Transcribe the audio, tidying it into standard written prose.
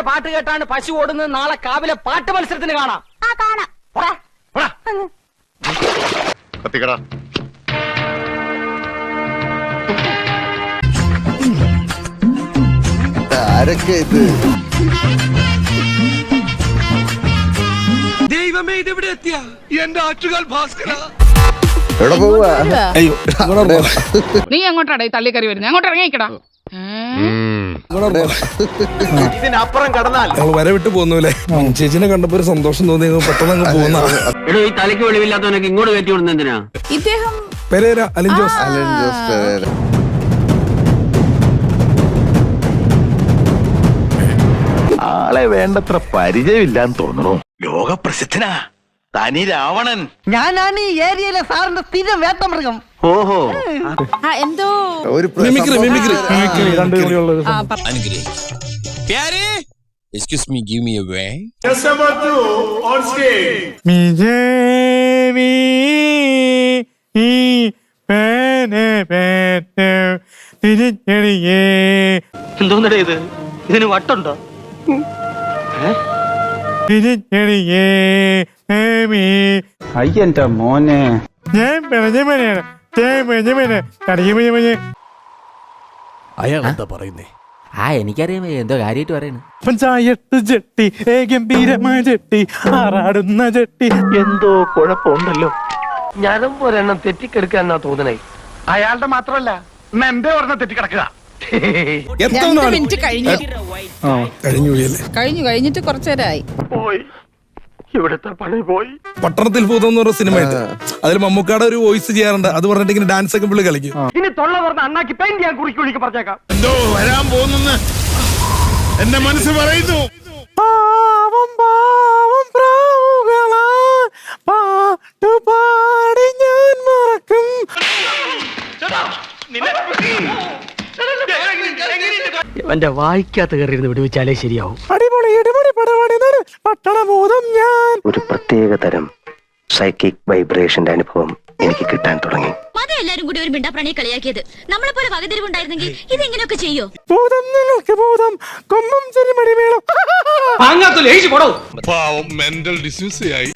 അമ്മയുടെ പാട്ട് കേട്ടാണ് പശു ഓടുന്നത്. നാളെ കാവിലെ പാട്ട് മത്സരത്തിന് കാണാം. കത്തിക്കടാ. ആരൊക്കെ ഇത്? ദൈവമേ, ഇതെവിടെ എത്തിയ എന്റെ ആറ്റുകാൽ ഭാസ്കര. എവിടെ പോവാ? നീ എങ്ങോട്ടാടാ ഈ തള്ളിക്കറി വരുന്നത്? അങ്ങോട്ട് ഇറങ്ങിക്കടാ. ഇതിനപ്പുറം കടന്നാൽ വരവിട്ട് പോന്നൂലേ. ചേച്ചിനെ കണ്ടപ്പോ ഒരു സന്തോഷം തോന്നി, പെട്ടെന്ന് അങ്ങ് പോകുന്ന. ഈ തലയ്ക്ക് വെളിവില്ലാത്തവനൊക്കെ ഇങ്ങോട്ട് കയറ്റി വിടുന്ന എന്തിനാ? ഇദ്ദേഹം പെരേര, അലിൻ ജോസ്. പെരേര. ആളെ വേണ്ടത്ര പരിചയമില്ലാന്ന് തോന്നുന്നു. ലോകപ്രസിദ്ധനാ തനി രാവണൻ. ഞാനാണ് ഈ ഏരിയയിലെ സാറിന്റെ സ്ഥിരം വേട്ടമൃഗം. ഓഹോ, എന്തോ ഒരു mimicry Excuse me, give me a way. എന്തോന്നടേ ഇത്? ഇതിന് വട്ടുണ്ടോ? അയ്യന്റെ മോനെ, അയാൾ എന്താ പറയുന്നേ? എനിക്കറിയാം എന്തോ കാര്യമായിട്ട് പറയുന്നു. പഞ്ചായത്ത് ജട്ടി, ഗംഭീരമായ ജട്ടി, ആറാടുന്ന ജട്ടി. എന്തോ കുഴപ്പമുണ്ടല്ലോ. ഞാനും ഒരെണ്ണം തെറ്റിക്കെടുക്കാന്നാ തോന്നണേ. അയാളുടെ മാത്രമല്ല, എന്റെ ഒരെണ്ണം തെറ്റിക്കിടക്കുക. മിനിറ്റ് കഴിഞ്ഞു. കഴിഞ്ഞിട്ട് കുറച്ചേരായി. പോയി, ഇവിടുത്തെ പണി പോയി. പട്ടണത്തിൽ ഭൂതം എന്ന് പറഞ്ഞ സിനിമ ഉണ്ട്. അതിൽ മമ്മൂക്കാടെ ഒരു വോയിസ് ചെയ്യാറുണ്ട്. അത് പറഞ്ഞിട്ട് ഇങ്ങനെ ഡാൻസ് ഒക്കെ പുള്ളി കളിക്കും. ഇനി തൊള്ള തുറന്ന് അണ്ണാക്കി പെയിന്റ് ഞാൻ കുറിക്ക് പറഞ്ഞേക്കാം. എന്തോ വരാൻ പോകുന്നെന്ന് എന്റെ മനസ്സ് പറയുന്നു. പാട്ടുപാടി ഞാൻ മറക്കും. എന്റെ വായിക്കാത്ത കയറിയിരുന്ന് വിടുവിച്ചാലേ ശരിയാവും. അടിപൊളി അടിപൊളി പടപടി പട്ടണഭൂതം ഞാൻ. ഒരു പ്രത്യേക തരം സൈക്കിക് വൈബ്രേഷന്റെ അനുഭവം എനിക്ക് കിട്ടാൻ തുടങ്ങി. എല്ലാരും കൂടി ഒരു മിണ്ടാപ്രാണിയെ കളിയാക്കിയത്. നമ്മളെ പോലെ വകതിരിവുണ്ടായിരുന്നെങ്കിൽ ഇതെങ്ങനെയൊക്കെ ചെയ്യോ? ഭൂതം നിങ്ങൾക്ക് ഭൂതം, കൊമ്പം ചെറിമടി വേണം. പാങ്ങാത്തൊരു എഴുതി പോടോ. പാവം മെന്റൽ ഡിസ്യൂസ് ആയി.